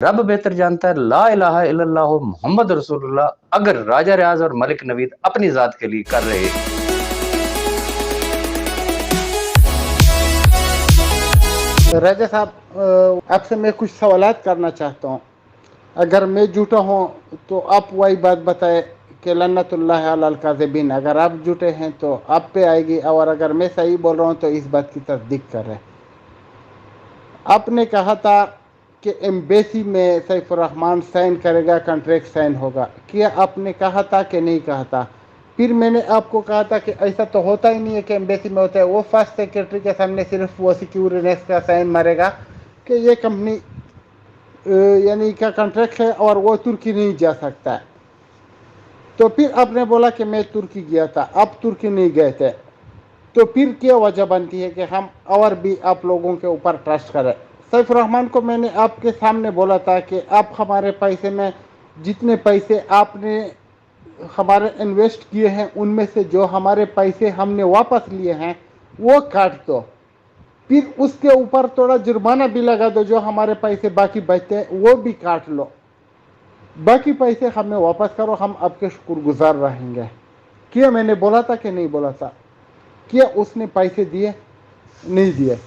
रब बेहतर जानता है, ला इलाहा इल्लल्लाह मोहम्मद रसूलुल्लाह अगर राजा रियाज और मलिक नवीद अपनी जात के लिए कर रहे। राजा साहब, आपसे मैं कुछ सवालात करना चाहता हूँ। अगर मैं झूठा हूँ तो आप वही बात बताए कि लन्नतुल्लाह अलल काज़िबीन। अगर आप झूठे हैं तो आप पे आएगी, और अगर मैं सही बोल रहा हूँ तो इस बात की तस्दीक कर रहे हैं। आपने कहा था कि एम्बेसी में सैफुर रहमान साइन करेगा, कॉन्ट्रैक्ट साइन होगा। क्या आपने कहा था कि नहीं कहा था? फिर मैंने आपको कहा था कि ऐसा तो होता ही नहीं है कि एम्बेसी में होता है, वो फर्स्ट सेक्रेटरी के सामने सिर्फ वो सिक्योरिनेस का साइन मारेगा कि ये कंपनी यानी का कॉन्ट्रैक्ट है और वो तुर्की नहीं जा सकता है। तो फिर आपने बोला कि मैं तुर्की गया था, आप तुर्की नहीं गए थे। तो फिर क्या वजह बनती है कि हम और भी आप लोगों के ऊपर ट्रस्ट करें? सैफ रहमान को मैंने आपके सामने बोला था कि आप हमारे पैसे में जितने पैसे आपने हमारे इन्वेस्ट किए हैं उनमें से जो हमारे पैसे हमने वापस लिए हैं वो काट दो, फिर उसके ऊपर थोड़ा जुर्माना भी लगा दो, जो हमारे पैसे बाकी बचते हैं वो भी काट लो, बाकी पैसे हमें वापस करो, हम आपके शुक्रगुजार रहेंगे। क्या मैंने बोला था कि नहीं बोला था? क्या उसने पैसे दिए? नहीं दिए।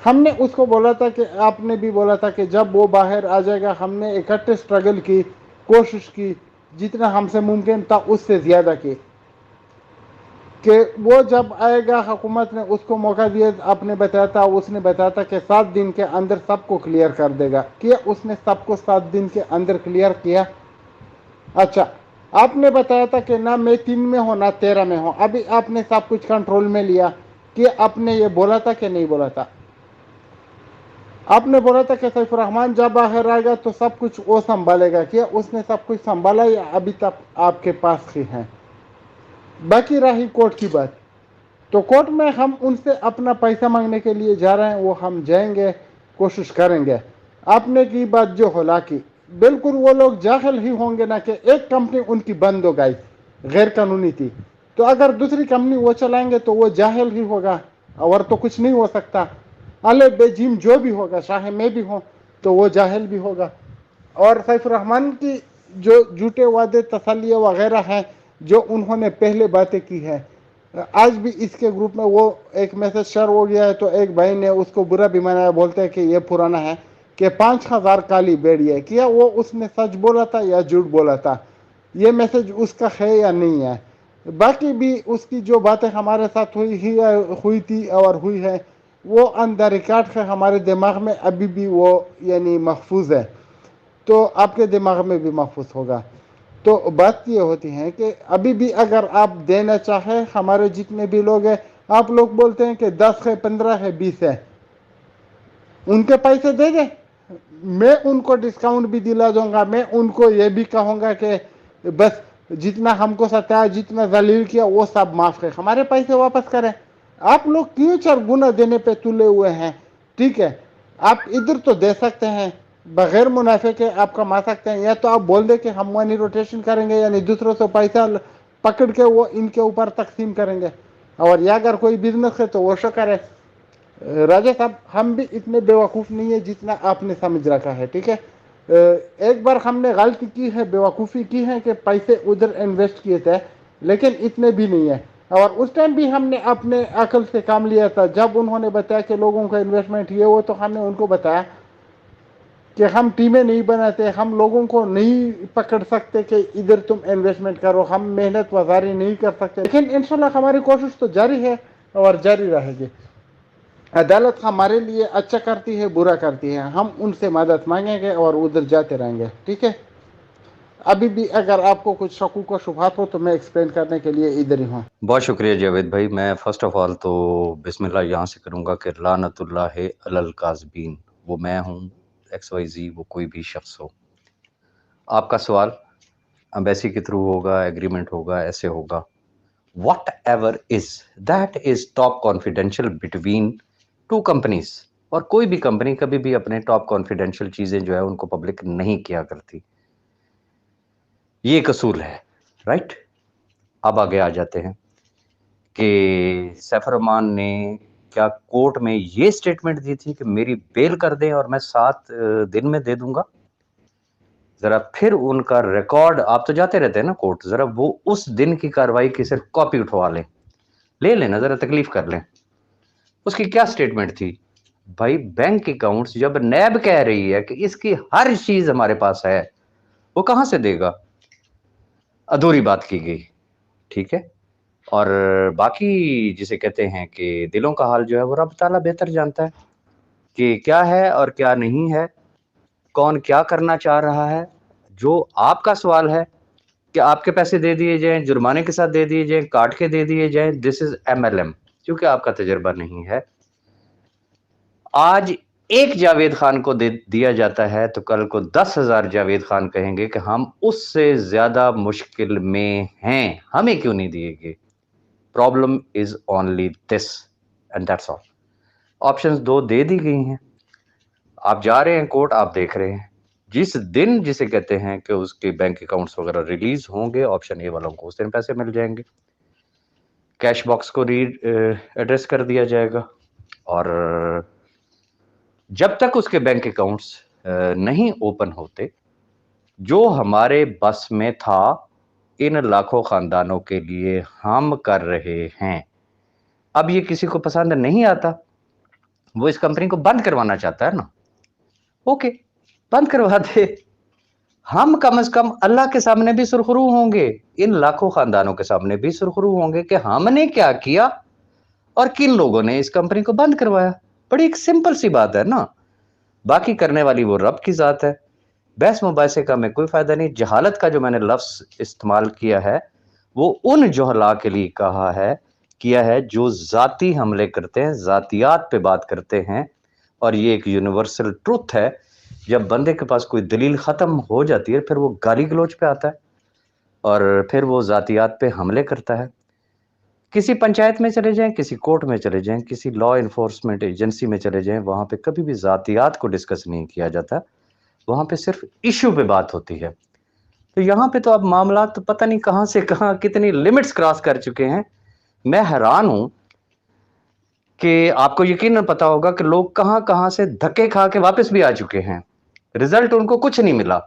हमने उसको बोला था कि आपने भी बोला था कि जब वो बाहर आ जाएगा, हमने इकट्ठे स्ट्रगल की, कोशिश की, जितना हमसे मुमकिन था उससे ज़्यादा की, कि वो जब आएगा हुकूमत ने उसको मौका दिया। आपने बताया था, उसने बताया था कि 7 दिन के अंदर सबको क्लियर कर देगा। क्या उसने सबको 7 दिन के अंदर क्लियर किया? अच्छा, आपने बताया था कि ना मैं 3 में हूँ ना 13 में हूँ, अभी आपने सब कुछ कंट्रोल में लिया। कि आपने ये बोला था कि नहीं बोला था? आपने बोला था कि सैफुर रहमान जब बाहर आएगा तो सब कुछ वो संभालेगा। क्या उसने सब कुछ संभाला या अभी तक आपके पास ही है? बाकी रही कोर्ट की बात, तो कोर्ट में हम उनसे अपना पैसा मांगने के लिए जा रहे हैं, वो हम जाएंगे, कोशिश करेंगे। आपने की बात जो होला की, बिल्कुल वो लोग जाहिल ही होंगे ना कि एक कंपनी उनकी बंद हो गई, गैर कानूनी थी, तो अगर दूसरी कंपनी वो चलाएंगे तो वो जाहिल ही होगा, और तो कुछ नहीं हो सकता। अले बेजिम जो भी होगा, चाहे मैं भी हूँ, तो वो जाहिल भी होगा। और सैफुर रहमान की जो झूठे वादे तसलिया वगैरह हैं जो उन्होंने पहले बातें की हैं, आज भी इसके ग्रुप में वो एक मैसेज शेयर हो गया है, तो एक भाई ने उसको बुरा भी मनाया, बोलते हैं कि ये पुराना है कि 5,000 काली बेड़ी है। क्या वो उसने सच बोला था या झूठ बोला था? ये मैसेज उसका है या नहीं है? बाकी भी उसकी जो बातें हमारे साथ हुई थी और हुई है, वो ऑन द रिकॉर्ड है, हमारे दिमाग में अभी भी वो यानी महफूज है, तो आपके दिमाग में भी महफूज होगा। तो बात ये होती है कि अभी भी अगर आप देना चाहें, हमारे जितने भी लोग हैं, आप लोग बोलते हैं कि 10 है, 15 है, 20 है, उनके पैसे दे दें, मैं उनको डिस्काउंट भी दिला दूंगा। मैं उनको ये भी कहूँगा कि बस जितना हमको सताया, जितना जलील किया, वो सब माफ़ है, हमारे पैसे वापस करें। आप लोग क्यों 4 गुना देने पे तुले हुए हैं? ठीक है, आप इधर तो दे सकते हैं, बगैर मुनाफे के आप कमा सकते हैं, या तो आप बोल दे कि हम मनी रोटेशन करेंगे, यानी दूसरों से पैसा पकड़ के वो इनके ऊपर तकसीम करेंगे, और या अगर कोई बिजनेस है तो वो शो करे। राजा साहब, हम भी इतने बेवकूफ़ नहीं है जितना आपने समझ रखा है, ठीक है? एक बार हमने गलती की है, बेवकूफ़ी की है कि पैसे उधर इन्वेस्ट किए थे, लेकिन इतने भी नहीं है। और उस टाइम भी हमने अपने अकल से काम लिया था, जब उन्होंने बताया कि लोगों का इन्वेस्टमेंट ये वो, तो हमने उनको बताया कि हम टीमें नहीं बनाते, हम लोगों को नहीं पकड़ सकते कि इधर तुम इन्वेस्टमेंट करो, हम मेहनत वजारी नहीं कर सकते, लेकिन इंशाल्लाह हमारी कोशिश तो जारी है और जारी रहेगी। अदालत हमारे लिए अच्छा करती है, बुरा करती है, हम उनसे मदद मांगेंगे और उधर जाते रहेंगे, ठीक है? अभी भी अगर आपको कुछ शकूक व शुबहात हो तो मैं एक्सप्लेन करने के लिए इधर ही हूँ। बहुत शुक्रिया जावेद भाई। मैं फर्स्ट ऑफ ऑल तो बिस्मिल्लाह यहाँ से करूँगा कि लानतुल्लाह अलल काज़बीन, वो मैं हूँ, XYZ, वो कोई भी शख्स हो। आपका सवाल एम्बेसी के थ्रू होगा, एग्रीमेंट होगा, ऐसे होगा, what ever is, that is top confidential between 2 companies. और कोई भी कंपनी कभी भी अपने टॉप कॉन्फिडेंशियल चीजें जो है उनको पब्लिक नहीं किया करती, ये एक असूल है, राइट? अब आगे आ जाते हैं कि सैफ रहमान ने क्या कोर्ट में ये स्टेटमेंट दी थी कि मेरी बेल कर दें और मैं 7 दिन में दे दूंगा? जरा फिर उनका रिकॉर्ड, आप तो जाते रहते हैं ना कोर्ट, जरा वो उस दिन की कार्रवाई की सिर्फ कॉपी उठवा लें, ले लेना, जरा तकलीफ कर लें। उसकी क्या स्टेटमेंट थी भाई? बैंक अकाउंट्स जब नैब कह रही है कि इसकी हर चीज हमारे पास है, वो कहां से देगा? अधूरी बात की गई, ठीक है। और बाकी जिसे कहते हैं कि दिलों का हाल जो है वो रब ताला बेहतर जानता है कि क्या है और क्या नहीं है, कौन क्या करना चाह रहा है। जो आपका सवाल है कि आपके पैसे दे दिए जाएं, जुर्माने के साथ दे दिए जाएं, काट के दे दिए जाएं, दिस इज MLM, क्योंकि आपका तजर्बा नहीं है। आज एक जावेद खान को दे दिया जाता है तो कल को 10,000 जावेद खान कहेंगे कि हम उससे ज्यादा मुश्किल में हैं, हमें क्यों नहीं दिए गए। Problem is only this and that's all. Options 2 दे दी गई हैं, आप जा रहे हैं कोर्ट, आप देख रहे हैं। जिस दिन जिसे कहते हैं कि उसके बैंक अकाउंट्स वगैरह रिलीज होंगे, ऑप्शन ए वालों को उस दिन पैसे मिल जाएंगे, कैश बॉक्स को एड्रेस कर दिया जाएगा। और जब तक उसके बैंक अकाउंट्स नहीं ओपन होते, जो हमारे बस में था इन लाखों खानदानों के लिए हम कर रहे हैं। अब ये किसी को पसंद नहीं आता, वो इस कंपनी को बंद करवाना चाहता है ना, ओके बंद करवा दे। हम कम से कम अल्लाह के सामने भी सुरखरू होंगे, इन लाखों खानदानों के सामने भी सुरखरू होंगे कि हमने क्या किया और किन लोगों ने इस कंपनी को बंद करवाया। बड़ी एक सिंपल सी बात है ना, बाकी करने वाली वो रब की जात है। बहस मुबासे का में कोई फायदा नहीं। जहालत का जो मैंने लफ्ज इस्तेमाल किया है वो उन जोहला के लिए कहा है, किया है जो जाती हमले करते हैं, जातियात पे बात करते हैं। और ये एक यूनिवर्सल ट्रुथ है, जब बंदे के पास कोई दलील खत्म हो जाती है फिर वो गाली गलोच पे आता है और फिर वो जातियात पे हमले करता है। किसी पंचायत में चले जाएं, किसी कोर्ट में चले जाएं, किसी लॉ इन्फोर्समेंट एजेंसी में चले जाएं, वहां पे कभी भी जातियात को डिस्कस नहीं किया जाता, वहां पे सिर्फ इश्यू पे बात होती है। तो यहाँ पे तो अब मामला तो पता नहीं कहां से कहां कितनी लिमिट्स क्रॉस कर चुके हैं। मैं हैरान हूं कि आपको यकीनन पता होगा कि लोग कहां कहां से धक्के खा के वापस भी आ चुके हैं, रिजल्ट उनको कुछ नहीं मिला,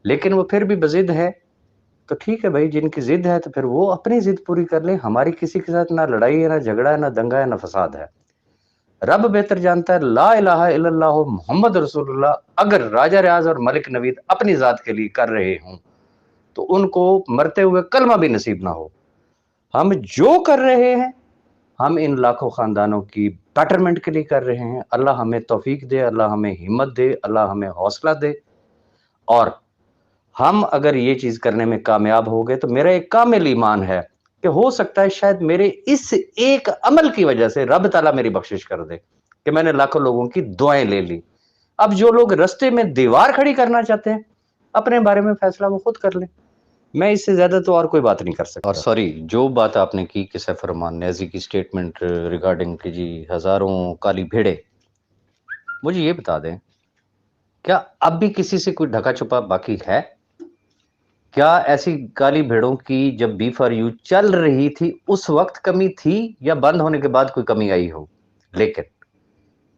लेकिन वो फिर भी बजिद है। तो ठीक है भाई, जिनकी जिद है तो फिर वो अपनी जिद पूरी कर लें। हमारी किसी के साथ ना लड़ाई है, ना झगड़ा है, ना दंगा है, ना फसाद है। रब बेहतर जानता है। ला इलाहा इल्लल्लाह मोहम्मद रसूलुल्लाह अगर राजा रियाज और मलिक नवीद अपनी जात के लिए कर रहे हों तो उनको मरते हुए कलमा भी नसीब ना हो। हम जो कर रहे हैं हम इन लाखों खानदानों की बेटरमेंट के लिए कर रहे हैं। अल्लाह हमें तौफीक दे, अल्लाह हमें हिम्मत दे, अल्लाह हमें हौसला दे। और हम अगर ये चीज करने में कामयाब हो गए तो मेरा एक कामिल ईमान है कि हो सकता है शायद मेरे इस एक अमल की वजह से रब ताला मेरी बख्शिश कर दे कि मैंने लाखों लोगों की दुआएं ले ली। अब जो लोग रास्ते में दीवार खड़ी करना चाहते हैं, अपने बारे में फैसला वो खुद कर लें। मैं इससे ज्यादा तो और कोई बात नहीं कर सकता। और सॉरी, जो बात आपने की कि सैफ रहमान न्याजी की स्टेटमेंट रिगार्डिंग कि जी हजारों काली भेड़े, मुझे ये बता दें क्या अब भी किसी से कोई ढका छुपा बाकी है? क्या ऐसी काली भेड़ों की जब B4U चल रही थी उस वक्त कमी थी या बंद होने के बाद कोई कमी आई हो? लेकिन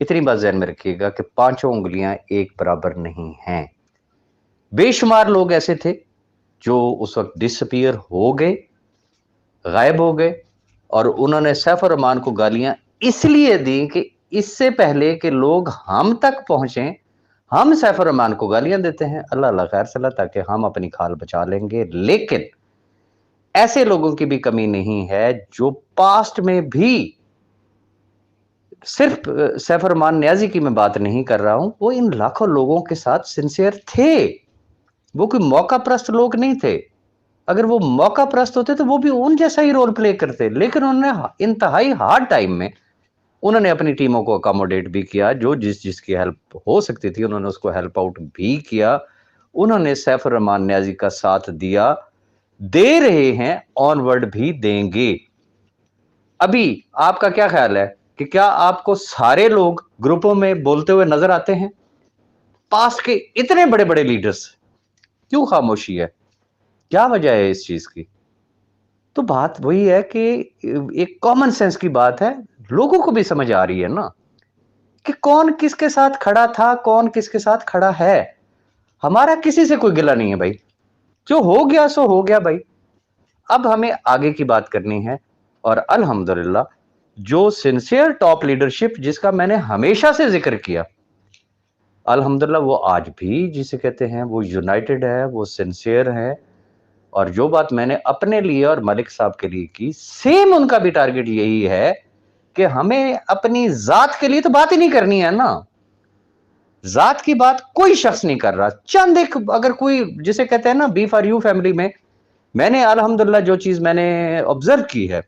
इतनी बात ध्यान में रखिएगा कि पांचों उंगलियां एक बराबर नहीं हैं। बेशुमार लोग ऐसे थे जो उस वक्त डिसअपीयर हो गए, गायब हो गए, और उन्होंने सैफ रहमान को गालियां इसलिए दी कि इससे पहले कि लोग हम तक पहुंचे हम सैफ रहमान को गालियां देते हैं। अल्लाह अल्लाह खैर सला, ताकि हम अपनी खाल बचा लेंगे। लेकिन ऐसे लोगों की भी कमी नहीं है जो पास्ट में भी, सिर्फ सैफ रहमान न्याजी की मैं बात नहीं कर रहा हूं, वो इन लाखों लोगों के साथ सिंसियर थे। वो कोई मौका प्रस्त लोग नहीं थे। अगर वो मौका प्रस्त होते तो वो भी उन जैसा ही रोल प्ले करते, लेकिन उन्होंने इंतहाई हार्ड टाइम में उन्होंने अपनी टीमों को अकोमोडेट भी किया, जो जिसकी हेल्प हो सकती थी उन्होंने उसको हेल्प आउट भी किया। उन्होंने सैफ रहमान न्याजी का साथ दिया, दे रहे हैं, ऑनवर्ड भी देंगे। अभी आपका क्या ख्याल है कि क्या आपको सारे लोग ग्रुपों में बोलते हुए नजर आते हैं? पास्ट के इतने बड़े बड़े लीडर्स, क्यों खामोशी है? क्या वजह है इस चीज की? تو بات وہی ہے کہ ایک کامن سینس کی بات ہے, لوگوں کو بھی سمجھ آ رہی ہے نا کہ کون کس کے ساتھ کھڑا تھا, کون کس کے ساتھ کھڑا ہے. ہمارا کسی سے کوئی گلہ نہیں ہے بھائی, جو ہو گیا سو ہو گیا بھائی. اب ہمیں آگے کی بات کرنی ہے, اور الحمدللہ جو سنسیئر ٹاپ لیڈرشپ جس کا میں نے ہمیشہ سے ذکر کیا, الحمدللہ وہ آج بھی جسے کہتے ہیں وہ یونائٹڈ ہے, وہ سنسیئر ہے. اور جو بات میں نے اپنے لیے اور ملک صاحب کے لیے کی, سیم ان کا بھی ٹارگٹ یہی ہے کہ ہمیں اپنی ذات کے لیے تو بات ہی نہیں کرنی ہے نا. ذات کی بات کوئی شخص نہیں کر رہا. چند ایک اگر کوئی جسے کہتے ہیں نا بی فار یو فیملی میں نے الحمدللہ جو چیز میں نے آبزرو کی ہے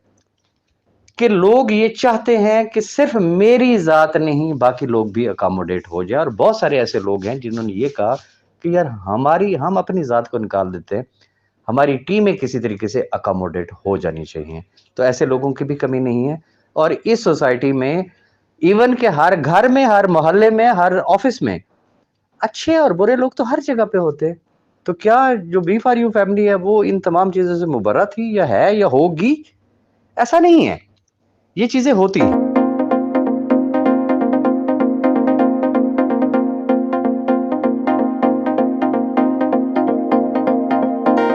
کہ لوگ یہ چاہتے ہیں کہ صرف میری ذات نہیں باقی لوگ بھی اکاموڈیٹ ہو جائے. اور بہت سارے ایسے لوگ ہیں جنہوں نے یہ کہا کہ یار ہم اپنی ذات کو نکال دیتے ہیں, ہماری ٹیمیں کسی طریقے سے اکاموڈیٹ ہو جانی چاہیے. تو ایسے لوگوں کی بھی کمی نہیں ہے. اور اس سوسائٹی میں ایون کہ ہر گھر میں, ہر محلے میں, ہر آفس میں اچھے اور برے لوگ تو ہر جگہ پہ ہوتے ہیں. تو کیا جو بی فار یو فیملی ہے وہ ان تمام چیزوں سے مبرہ تھی یا ہے یا ہوگی؟ ایسا نہیں ہے, یہ چیزیں ہوتی ہیں.